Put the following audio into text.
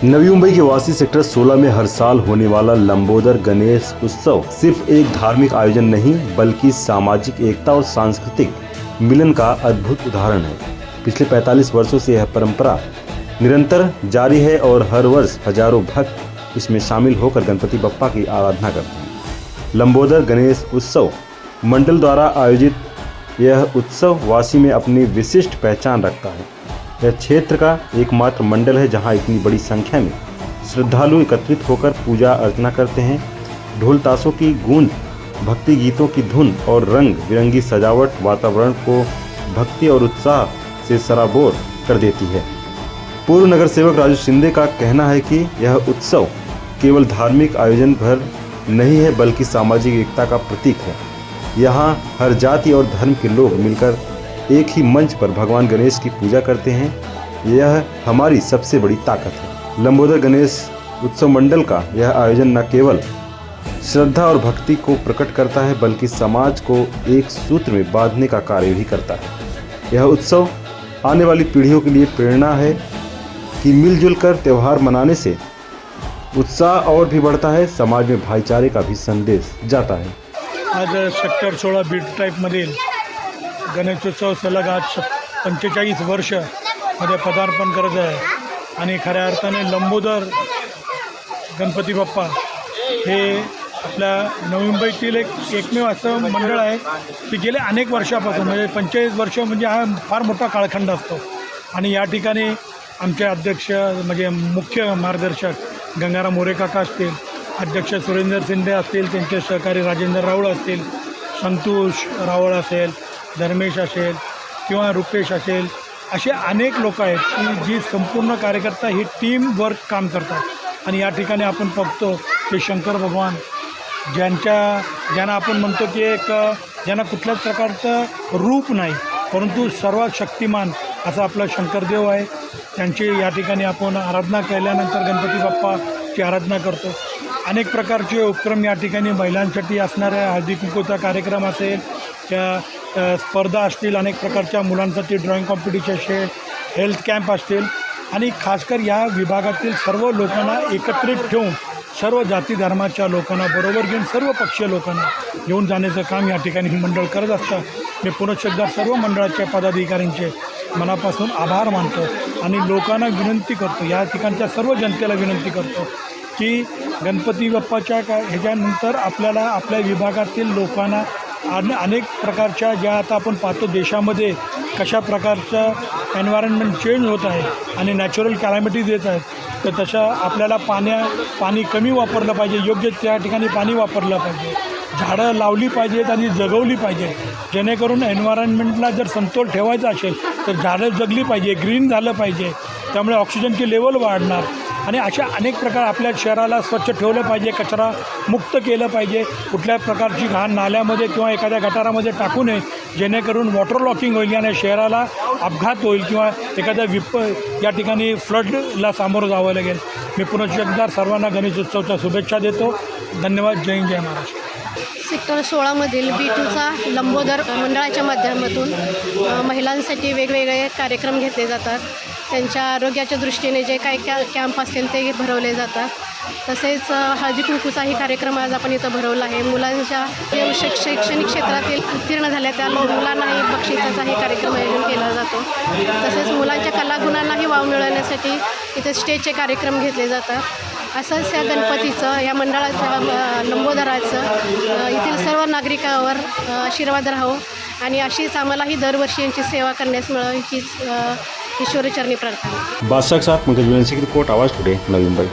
नवी मुंबई के वासी सेक्टर 16 में हर साल होने वाला लंबोदर गणेश उत्सव सिर्फ एक धार्मिक आयोजन नहीं बल्कि सामाजिक एकता और सांस्कृतिक मिलन का अद्भुत उदाहरण है। पिछले 45 वर्षों से यह परंपरा निरंतर जारी है और हर वर्ष हजारों भक्त इसमें शामिल होकर गणपति बप्पा की आराधना करते हैं। लंबोदर गणेश उत्सव मंडल द्वारा आयोजित यह उत्सव वासी में अपनी विशिष्ट पहचान रखता है। यह क्षेत्र का एकमात्र मंडल है जहां इतनी बड़ी संख्या में श्रद्धालु एकत्रित होकर पूजा अर्चना करते हैं। ढोल ताशों की गूंज, भक्ति गीतों की धुन और रंग बिरंगी सजावट वातावरण को भक्ति और उत्साह से सराबोर कर देती है। पूर्व नगर सेवक राजू शिंदे का कहना है कि यह उत्सव केवल धार्मिक आयोजन भर नहीं है बल्कि सामाजिक एकता का प्रतीक है। यहाँ हर जाति और धर्म के लोग मिलकर एक ही मंच पर भगवान गणेश की पूजा करते हैं। यह हमारी सबसे बड़ी ताकत है। लंबोदर गणेश उत्सव मंडल का यह आयोजन न केवल श्रद्धा और भक्ति को प्रकट करता है बल्कि समाज को एक सूत्र में बांधने का कार्य भी करता है। यह उत्सव आने वाली पीढ़ियों के लिए प्रेरणा है कि मिलजुल कर त्यौहार मनाने से उत्साह और भी बढ़ता है, समाज में भाईचारे का भी संदेश जाता है। आज सेक्टर 16 बीट टाईपमधील गणेशोत्सव सलग आज 45 वर्ष मध्ये पदार्पण करत आहे आणि खऱ्या अर्थाने लंबोदर गणपती बाप्पा हे आपल्या नवी मुंबईतील एकमेव असं मंडळ आहे की गेले अनेक वर्षापासून म्हणजे 45 वर्ष म्हणजे हा फार मोठा कालखंड असतो। आणि या ठिकाणी आमचे अध्यक्ष म्हणजे मुख्य मार्गदर्शक गंगाराम मोरे काका असतील, अध्यक्ष सुरेंद्र शिंदे असतील, त्यांचे सहकारी राजेंद्र रावळ असतील, संतोष रावळ असेल, धर्मेश असेल किंवा रुपेश असेल, असे अनेक लोक आहेत की जी संपूर्ण कार्यकर्ता ही टीम वर्क काम करतात। आणि या ठिकाणी आपण बघतो की शंकर भगवान ज्यांना आपण म्हणतो की एक ज्यांना कुठल्याच प्रकारचं रूप नाही परंतु सर्वात शक्तिमान असा आपला शंकरदेव आहे। त्यांची या ठिकाणी आपण आराधना केल्यानंतर गणपती बाप्पाची आराधना करतो। अनेक प्रकारचे उपक्रम या ठिकाणी महिलांसाठी असणाऱ्या हळदी कुंकूचा कार्यक्रम असेल, त्या स्पर्धा असतील, अनेक प्रकारच्या मुलांसाठी ड्रॉइंग कॉम्पिटिशन असेल, हेल्थ कॅम्प असतील आणि खासकर या विभागातील सर्व लोकांना एकत्रित ठेवून सर्व जाती धर्माच्या लोकांना बरोबर घेऊन सर्व पक्षीय लोकांना घेऊन जाण्याचं काम या ठिकाणी ही मंडळ करत असतं। मी पुनश्च एकदा सर्व मंडळाच्या पदाधिकाऱ्यांचे मनापासून आभार मानतो आणि लोकांना विनंती करतो, या ठिकाणच्या सर्व जनतेला विनंती करतो की गणपती बाप्पाच्या ह्याच्यानंतर आपल्याला आपल्या विभागातील लोकांना अनेक प्रकारच्या ज्या आता आपण पाहतो देशामध्ये कशा प्रकारचं एन्व्हायरमेंट चेंज होत आहे आणि नॅचरल कॅलॅमिटीज येत आहेत, तर तसं आपल्याला पाणी कमी वापरलं पाहिजे, योग्य त्या ठिकाणी पाणी वापरलं पाहिजे, झाडं लावली पाहिजेत आणि जगवली पाहिजे, जेणेकरून एन्व्हायरमेंटला जर समतोल ठेवायचा असेल तर झाडं जगली पाहिजे, ग्रीन झालं पाहिजे, त्यामुळे ऑक्सिजनची लेवल वाढणार आणि अशा अनेक प्रकार आपल्या शहराला स्वच्छ ठेवलं पाहिजे, कचरा मुक्त केलं पाहिजे, कुठल्या प्रकारची घाण नाल्यामध्ये किंवा एखाद्या गटारामध्ये टाकू नये जेणेकरून वॉटर लॉकिंग होईल आणि शहराला अपघात होईल किंवा एखाद्या या ठिकाणी फ्लडला सामोरं जावं लागेल। मी पुन्हा एकदा सर्वांना गणेशोत्सवाच्या शुभेच्छा देतो। धन्यवाद। जय हिंद, जय महाराष्ट्र। सेक्टर 16मधील B2चा लंबोदर मंडळाच्या माध्यमातून महिलांसाठी वेगवेगळे कार्यक्रम घेतले जातात। त्यांच्या आरोग्याच्या दृष्टीने जे काही कॅम्प असतील ते भरवले जातात। तसेच हळदी कुंकूचाही कार्यक्रम आज आपण इथं भरवला आहे। मुलांच्या शैक्षणिक क्षेत्रातील उत्तीर्ण झाल्या त्या मुलांनाही बक्षिसाचाही कार्यक्रम आयोजन केला जातो। तसेच मुलांच्या कलागुणांनाही वाव मिळवण्यासाठी इथे स्टेजचे कार्यक्रम घेतले जातात। असंच या गणपतीचं या मंडळाच्या लंबोदराचं येथील सर्व नागरिकांवर आशीर्वाद राहो आणि अशीच आम्हालाही दरवर्षी यांची सेवा करण्यास मिळावी हीच ईश्वरचरणी प्रार्थना। बादशाह के साथ मंगल की रिपोर्ट, आवाज़ टुडे, नवी मुंबई।